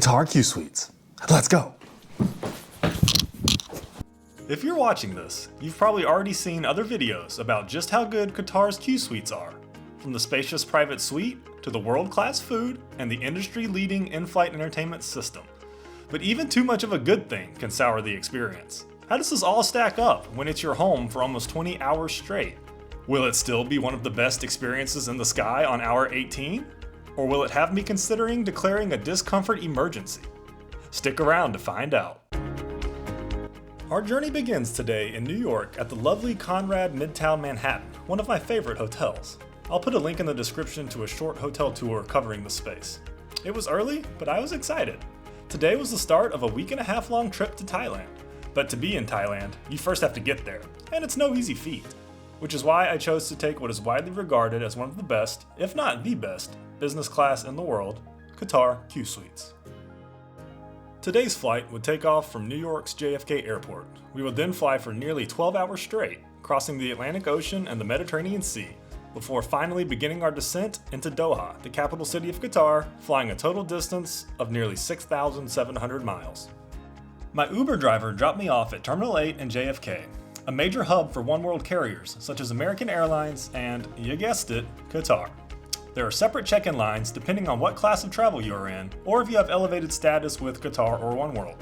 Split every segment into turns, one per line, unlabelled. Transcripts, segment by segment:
Qatar Q Suites. Let's go.
If you're watching this, you've probably already seen other videos about just how good Qatar's Q Suites are. From the spacious private suite, to the world-class food, and the industry-leading in-flight entertainment system. But even too much of a good thing can sour the experience. How does this all stack up when it's your home for almost 20 hours straight? Will it still be one of the best experiences in the sky on hour 18? Or will it have me considering declaring a discomfort emergency? Stick around to find out. Our journey begins today in New York at the lovely Conrad Midtown Manhattan, one of my favorite hotels. I'll put a link in the description to a short hotel tour covering the space. It was early, but I was excited. Today was the start of a week-and-a-half long trip to Thailand. But to be in Thailand, you first have to get there, and it's no easy feat. Which is why I chose to take what is widely regarded as one of the best, if not the best, business class in the world, Qatar Q Suites. Today's flight would take off from New York's JFK Airport. We would then fly for nearly 12 hours straight, crossing the Atlantic Ocean and the Mediterranean Sea, before finally beginning our descent into Doha, the capital city of Qatar, flying a total distance of nearly 6,700 miles. My Uber driver dropped me off at Terminal 8 in JFK, a major hub for oneworld carriers such as American Airlines and, you guessed it, Qatar. There are separate check-in lines depending on what class of travel you are in, or if you have elevated status with Qatar or oneworld.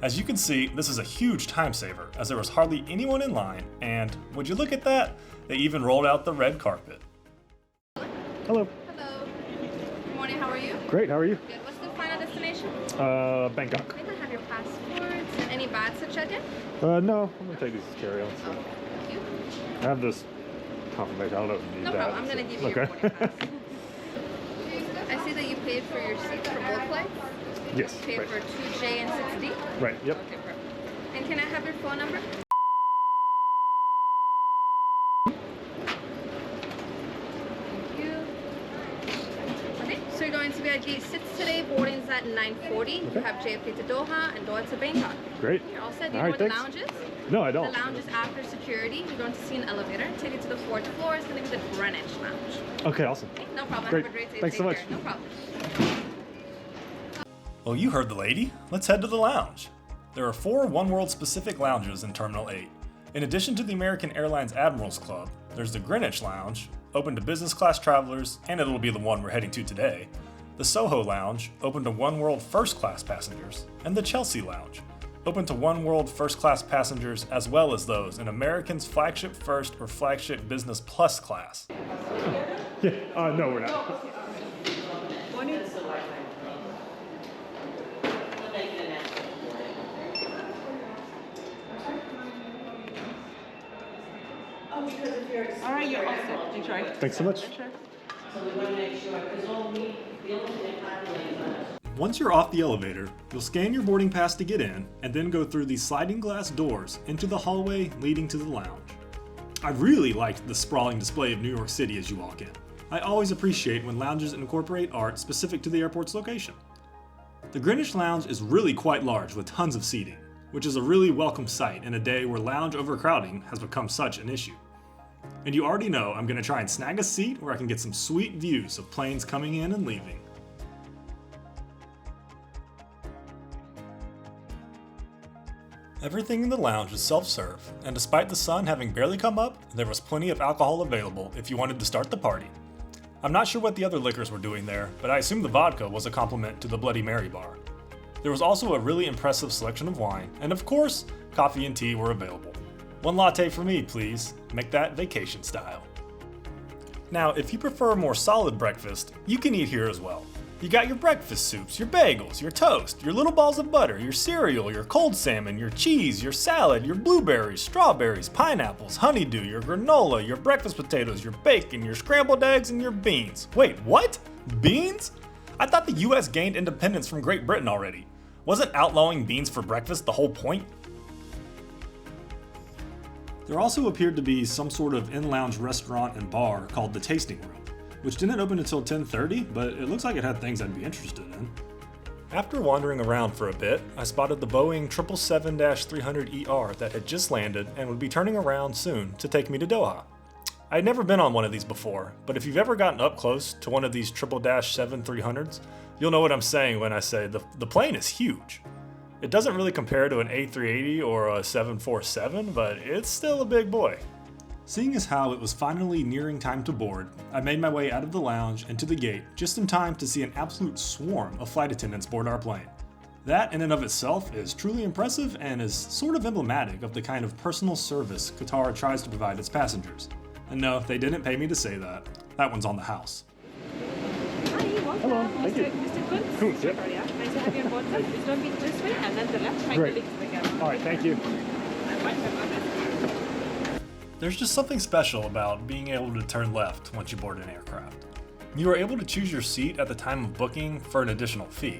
As you can see, this is a huge time saver, as there was hardly anyone in line, and would you look at that, they even rolled out the red carpet.
Hello.
Hello. Good morning, how are you?
Great, how are you?
Good. What's the final destination?
Bangkok.
Can I have your passports and any bags to check in?
No, I'm gonna take these as carry-ons. So.
Thank you.
I have this confirmation. I don't know if you need
No
that.
problem. I'm going to give you your boarding pass. I see that you paid for your seats for both flights.
Yes.
You paid
Right.
for 2J and 6D?
Right, yep.
Okay, perfect. And can I have your phone number? Thank you. Okay, so you're going to be at gate 6 today. Boarding's at 9:40. You
Okay.
have JFK to Doha and Doha to Bangkok.
Great.
You're all set. Do you
All
know
right,
where
thanks.
the lounge is?
No, I
The
don't.
lounge is after security. You're going to see an elevator. Take you to the 4th floor. It's going to be the Greenwich Lounge.
Okay, awesome.
Okay, no problem.
Great.
Have a great day.
Thanks so
Take
much.
care. No problem.
Well, you heard the lady. Let's head to the lounge. There are 4 oneworld specific lounges in Terminal 8. In addition to the American Airlines Admirals Club, there's the Greenwich Lounge, open to business class travelers, and it'll be the one we're heading to today, the Soho Lounge, open to oneworld first class passengers, and the Chelsea Lounge, open to oneworld first class passengers as well as those in American's flagship first or flagship business plus class.
Yeah, no, we're not.
All right, you're all set. Enjoy.
Thanks so much.
Sure.
Once you're off the elevator, you'll scan your boarding pass to get in, and then go through these sliding glass doors into the hallway leading to the lounge. I really liked the sprawling display of New York City as you walk in. I always appreciate when lounges incorporate art specific to the airport's location. The Greenwich Lounge is really quite large with tons of seating, which is a really welcome sight in a day where lounge overcrowding has become such an issue. And you already know I'm going to try and snag a seat where I can get some sweet views of planes coming in and leaving. Everything in the lounge is self-serve, and despite the sun having barely come up, there was plenty of alcohol available if you wanted to start the party. I'm not sure what the other liquors were doing there, but I assume the vodka was a compliment to the Bloody Mary bar. There was also a really impressive selection of wine, and of course, coffee and tea were available. 1 latte for me, please. Make that vacation style. Now, if you prefer a more solid breakfast, you can eat here as well. You got your breakfast soups, your bagels, your toast, your little balls of butter, your cereal, your cold salmon, your cheese, your salad, your blueberries, strawberries, pineapples, honeydew, your granola, your breakfast potatoes, your bacon, your scrambled eggs, and your beans. Wait, what? Beans? I thought the US gained independence from Great Britain already. Wasn't outlawing beans for breakfast the whole point? There also appeared to be some sort of in-lounge restaurant and bar called the Tasting Room, which didn't open until 10:30, but it looks like it had things I'd be interested in. After wandering around for a bit, I spotted the Boeing 777-300ER that had just landed and would be turning around soon to take me to Doha. I'd never been on one of these before, but if you've ever gotten up close to one of these 777-300s, you'll know what I'm saying when I say the plane is huge. It doesn't really compare to an A380 or a 747, but it's still a big boy. Seeing as how it was finally nearing time to board, I made my way out of the lounge and to the gate just in time to see an absolute swarm of flight attendants board our plane. That in and of itself is truly impressive and is sort of emblematic of the kind of personal service Qatar tries to provide its passengers. And no, they didn't pay me to say that. That one's on the house.
Hi, welcome.
Hello, thank you.
Mr. Kunz.
Kunz, yeah.
Sorry, yeah. Nice to have you on board, sir. It's going to be this way and then the left. My
Great.
colleagues will get.
All right, thank you.
There's just something special about being able to turn left once you board an aircraft. You are able to choose your seat at the time of booking for an additional fee.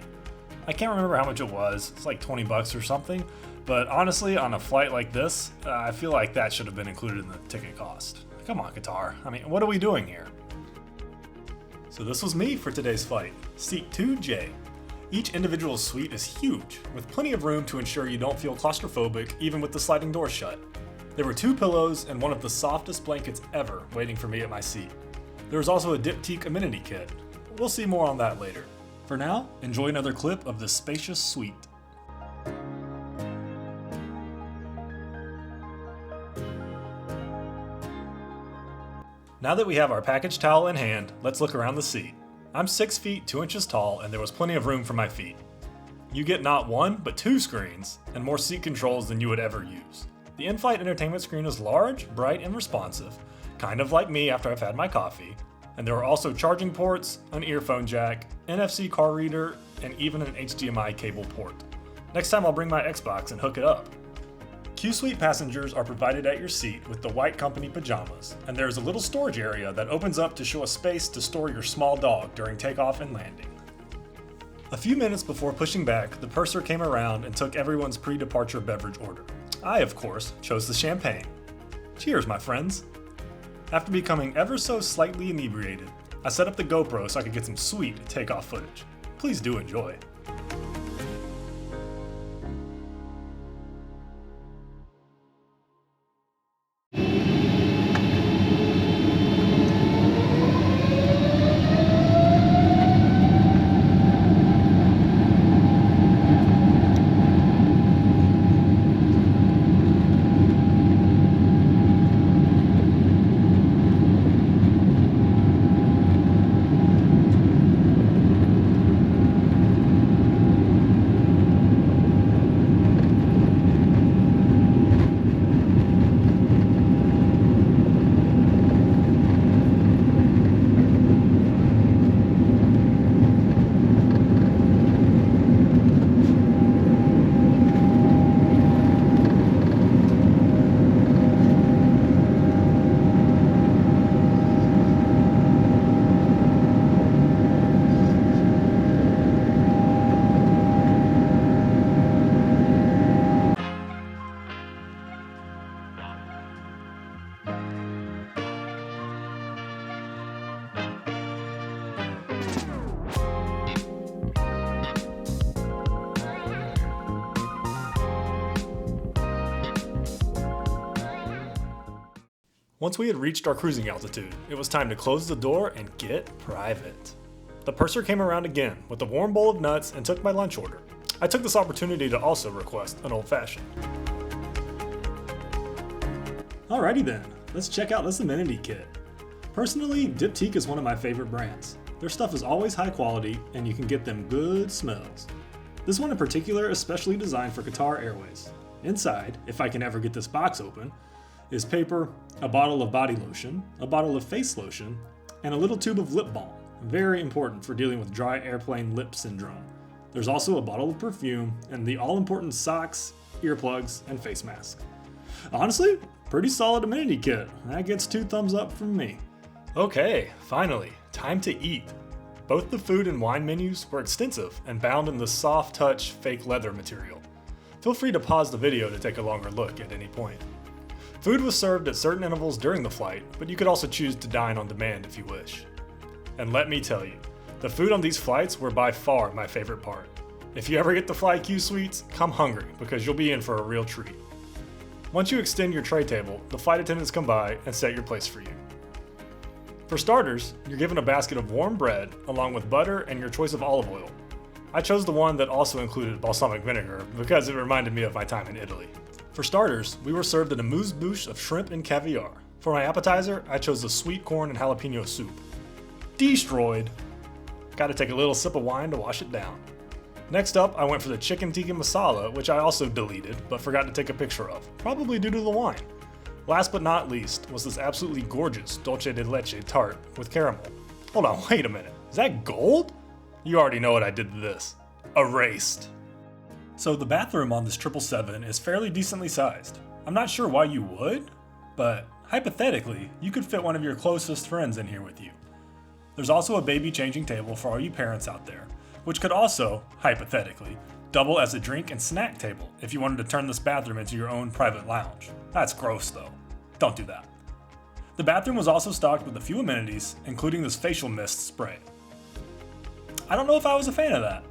I can't remember how much it was, it's like $20 or something, but honestly, on a flight like this, I feel like that should have been included in the ticket cost. Come on, Qatar. I mean, what are we doing here? So this was me for today's flight, Seat 2J. Each individual suite is huge, with plenty of room to ensure you don't feel claustrophobic even with the sliding doors shut. There were 2 pillows and one of the softest blankets ever waiting for me at my seat. There was also a diptyque amenity kit. We'll see more on that later. For now, enjoy another clip of this spacious suite. Now that we have our package towel in hand, let's look around the seat. I'm 6 feet 2 inches tall and there was plenty of room for my feet. You get not 1, but 2 screens, and more seat controls than you would ever use. The in-flight entertainment screen is large, bright, and responsive, kind of like me after I've had my coffee, and there are also charging ports, an earphone jack, NFC car reader, and even an HDMI cable port. Next time I'll bring my Xbox and hook it up. Q-Suite passengers are provided at your seat with the white company pajamas, and there is a little storage area that opens up to show a space to store your small dog during takeoff and landing. A few minutes before pushing back, the purser came around and took everyone's pre-departure beverage order. I, of course, chose the champagne. Cheers, my friends. After becoming ever so slightly inebriated, I set up the GoPro so I could get some sweet takeoff footage. Please do enjoy. Once we had reached our cruising altitude, it was time to close the door and get private. The purser came around again with a warm bowl of nuts and took my lunch order. I took this opportunity to also request an old-fashioned. Alrighty then, let's check out this amenity kit. Personally, Diptyque is one of my favorite brands. Their stuff is always high quality and you can get them good smells. This one in particular is specially designed for Qatar Airways. Inside, if I can ever get this box open, is paper, a bottle of body lotion, a bottle of face lotion, and a little tube of lip balm, very important for dealing with dry airplane lip syndrome. There's also a bottle of perfume and the all-important socks, earplugs, and face mask. Honestly, pretty solid amenity kit. That gets 2 thumbs up from me. Okay, finally, time to eat. Both the food and wine menus were extensive and bound in the soft touch fake leather material. Feel free to pause the video to take a longer look at any point. Food was served at certain intervals during the flight, but you could also choose to dine on demand if you wish. And let me tell you, the food on these flights were by far my favorite part. If you ever get to fly Q Suites, come hungry because you'll be in for a real treat. Once you extend your tray table, the flight attendants come by and set your place for you. For starters, you're given a basket of warm bread along with butter and your choice of olive oil. I chose the one that also included balsamic vinegar because it reminded me of my time in Italy. For starters, we were served an amuse-bouche of shrimp and caviar. For my appetizer, I chose the sweet corn and jalapeno soup. Destroyed. Gotta take a little sip of wine to wash it down. Next up, I went for the chicken tikka masala, which I also deleted, but forgot to take a picture of, probably due to the wine. Last but not least was this absolutely gorgeous dulce de leche tart with caramel. Hold on, wait a minute. Is that gold? You already know what I did to this. Erased. So the bathroom on this 777 is fairly decently sized. I'm not sure why you would, but hypothetically, you could fit one of your closest friends in here with you. There's also a baby changing table for all you parents out there, which could also, hypothetically, double as a drink and snack table if you wanted to turn this bathroom into your own private lounge. That's gross though. Don't do that. The bathroom was also stocked with a few amenities, including this facial mist spray. I don't know if I was a fan of that.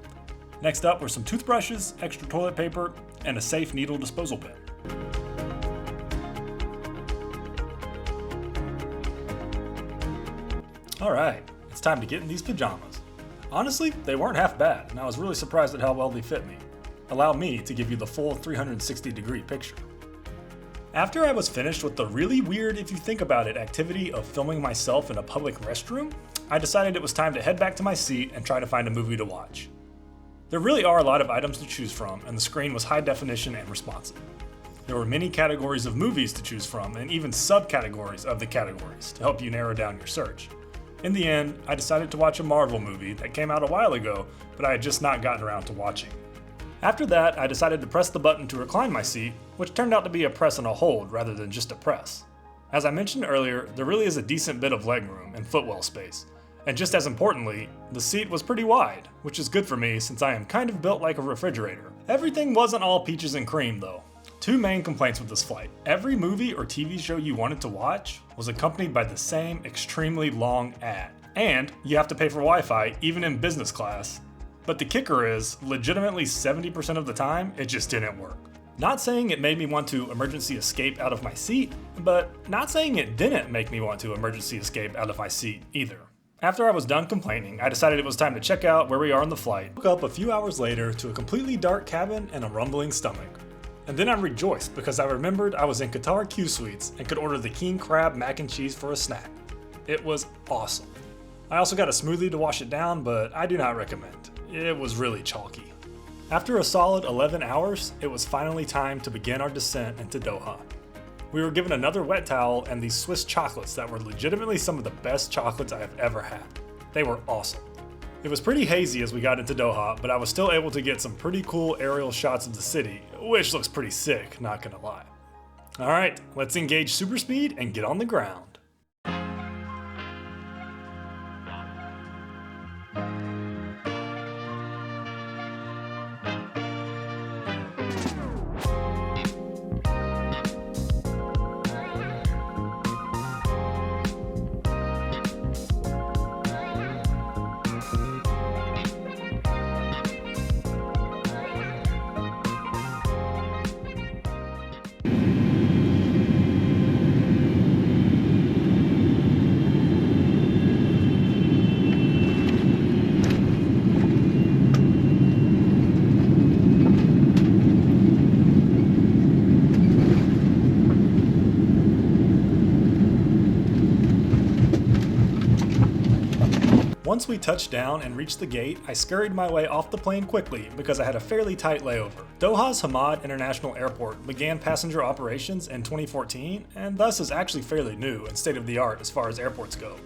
Next up were some toothbrushes, extra toilet paper, and a safe needle disposal bin. Alright, it's time to get in these pajamas. Honestly, they weren't half bad, and I was really surprised at how well they fit me. Allow me to give you the full 360-degree picture. After I was finished with the really weird, if you think about it, activity of filming myself in a public restroom, I decided it was time to head back to my seat and try to find a movie to watch. There really are a lot of items to choose from, and the screen was high definition and responsive. There were many categories of movies to choose from, and even subcategories of the categories to help you narrow down your search. In the end, I decided to watch a Marvel movie that came out a while ago, but I had just not gotten around to watching. After that, I decided to press the button to recline my seat, which turned out to be a press and a hold rather than just a press. As I mentioned earlier, there really is a decent bit of legroom and footwell space. And just as importantly, the seat was pretty wide, which is good for me since I am kind of built like a refrigerator. Everything wasn't all peaches and cream though. Two main complaints with this flight. Every movie or TV show you wanted to watch was accompanied by the same extremely long ad. And you have to pay for Wi-Fi even in business class. But the kicker is, legitimately 70% of the time, it just didn't work. Not saying it made me want to emergency escape out of my seat, but not saying it didn't make me want to emergency escape out of my seat either. After I was done complaining, I decided it was time to check out where we are on the flight. Woke up a few hours later to a completely dark cabin and a rumbling stomach. And then I rejoiced because I remembered I was in Qatar Q Suites and could order the king crab mac and cheese for a snack. It was awesome. I also got a smoothie to wash it down, but I do not recommend. It was really chalky. After a solid 11 hours, it was finally time to begin our descent into Doha. We were given another wet towel and these Swiss chocolates that were legitimately some of the best chocolates I have ever had. They were awesome. It was pretty hazy as we got into Doha, but I was still able to get some pretty cool aerial shots of the city, which looks pretty sick, not gonna lie. Alright, let's engage super speed and get on the ground. Once we touched down and reached the gate, I scurried my way off the plane quickly because I had a fairly tight layover. Doha's Hamad International Airport began passenger operations in 2014 and thus is actually fairly new and state-of-the-art as far as airports go.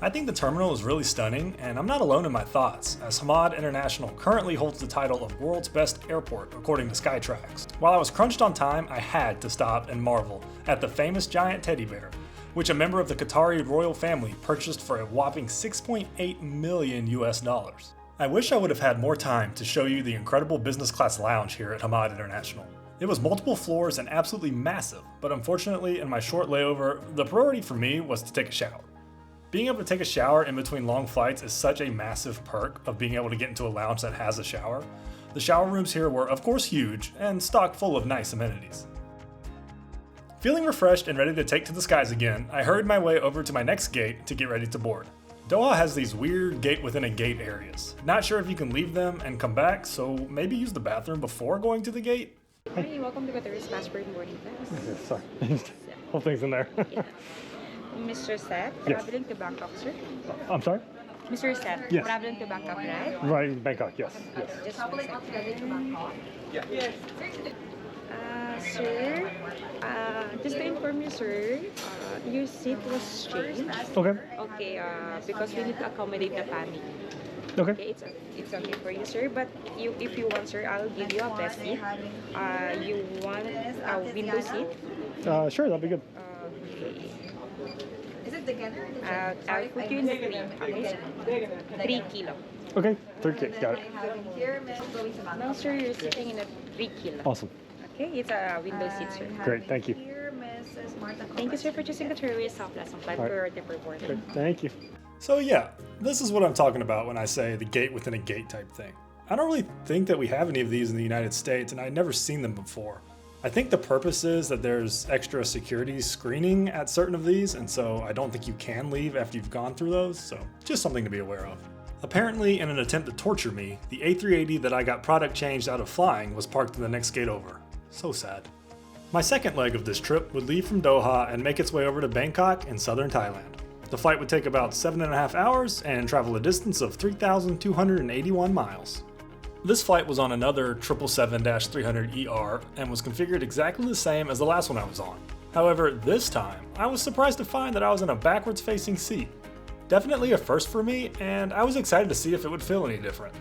I think the terminal is really stunning, and I'm not alone in my thoughts, as Hamad International currently holds the title of World's Best Airport according to Skytrax. While I was crunched on time, I had to stop and marvel at the famous giant teddy bear, which a member of the Qatari royal family purchased for a whopping $6.8 million US. I wish I would have had more time to show you the incredible business class lounge here at Hamad International. It was multiple floors and absolutely massive, but unfortunately in my short layover, the priority for me was to take a shower. Being able to take a shower in between long flights is such a massive perk of being able to get into a lounge that has a shower. The shower rooms here were of course huge and stocked full of nice amenities. Feeling refreshed and ready to take to the skies again, I hurried my way over to my next gate to get ready to board. Doha has these weird gate within a gate areas. Not sure if you can leave them and come back, so maybe use the bathroom before going to the gate?
Hi, welcome to Qatar's passport boarding pass.
Yeah, sorry. Whole thing's in there.
Yeah. Mr. Seth,
Yes.
traveling to Bangkok, sir.
I'm sorry?
Mr. Seth,
Yes.
traveling to Bangkok, right?
Right in Bangkok, yes. Yes.
Just one second. Sir, just to inform you, sir, your seat was changed.
Okay.
Okay, because we need to accommodate the family.
Okay.
Okay, it's okay for you, sir. But if you want, sir, I'll give you a best seat. You want a window seat?
Sure, that'd be good.
Okay.
Is it together?
I'll put you in the 3. Okay, 3 kilo.
Okay, 3K, got it.
Here, Miss, going to
Now, sir, you're sitting in a 3 kilo.
Awesome.
Okay, it's a window seat, sir.
Great, thank you.
Here, Mrs. Martha.
Thank you, sir, for choosing the Tourist South Lesson Plan
All right.
for the boarding.
Great, thank you.
So yeah, this is what I'm talking about when I say the gate within a gate type thing. I don't really think that we have any of these in the United States, and I'd never seen them before. I think the purpose is that there's extra security screening at certain of these, and so I don't think you can leave after you've gone through those, so just something to be aware of. Apparently, in an attempt to torture me, the A380 that I got product changed out of flying was parked in the next gate over. So sad. My second leg of this trip would leave from Doha and make its way over to Bangkok in southern Thailand. The flight would take about 7.5 hours and travel a distance of 3,281 miles. This flight was on another 777-300ER and was configured exactly the same as the last one I was on. However, this time, I was surprised to find that I was in a backwards facing seat. Definitely a first for me, and I was excited to see if it would feel any different.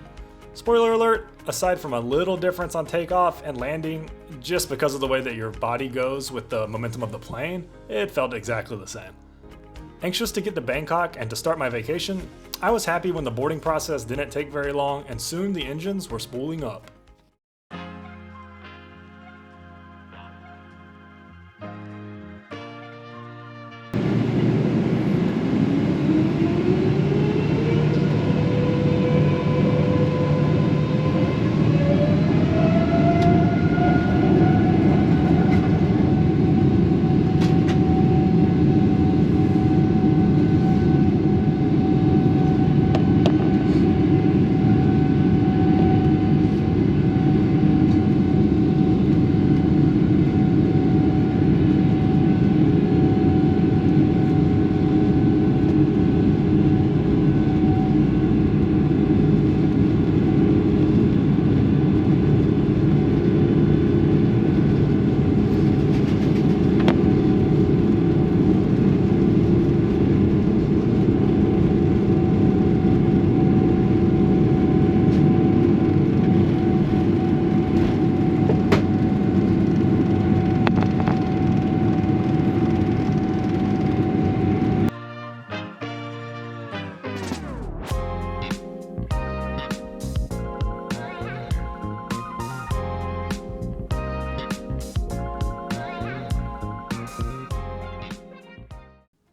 Spoiler alert, aside from a little difference on takeoff and landing, just because of the way that your body goes with the momentum of the plane, it felt exactly the same. Anxious to get to Bangkok and to start my vacation, I was happy when the boarding process didn't take very long and soon the engines were spooling up.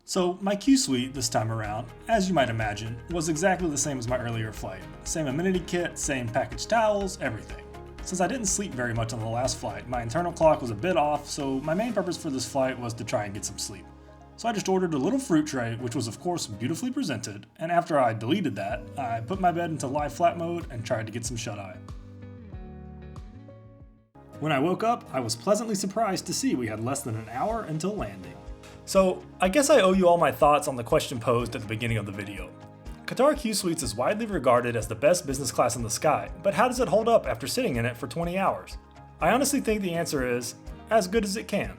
So my Q suite this time around, as you might imagine, was exactly the same as my earlier flight. Same amenity kit, same package towels, everything. Since I didn't sleep very much on the last flight, my internal clock was a bit off, so my main purpose for this flight was to try and get some sleep. So I just ordered a little fruit tray, which was of course beautifully presented, and after I deleted that, I put my bed into lie flat mode and tried to get some shut-eye. When I woke up, I was pleasantly surprised to see we had less than an hour until landing. So, I guess I owe you all my thoughts on the question posed at the beginning of the video. Qatar Q Suites is widely regarded as the best business class in the sky, but how does it hold up after sitting in it for 20 hours? I honestly think the answer is, as good as it can.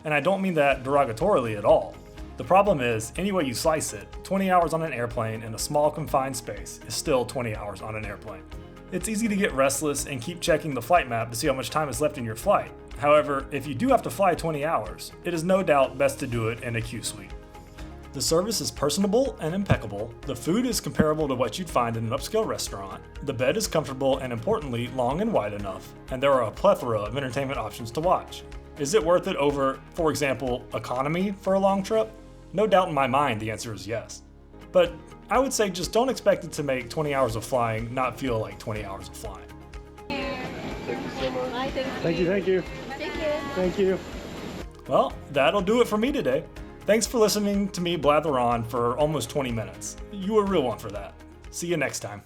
And I don't mean that derogatorily at all. The problem is, any way you slice it, 20 hours on an airplane in a small confined space is still 20 hours on an airplane. It's easy to get restless and keep checking the flight map to see how much time is left in your flight. However, if you do have to fly 20 hours, it is no doubt best to do it in a Q Suite. The service is personable and impeccable, the food is comparable to what you'd find in an upscale restaurant, the bed is comfortable and importantly long and wide enough, and there are a plethora of entertainment options to watch. Is it worth it over, for example, economy for a long trip? No doubt in my mind the answer is yes. But I would say just don't expect it to make 20 hours of flying not feel like 20 hours of flying.
Thank you so much.
Bye, thank you.
Thank you, thank you.
Take care.
Thank you.
Well, that'll do it for me today. Thanks for listening to me blather on for almost 20 minutes. You were a real one for that. See you next time.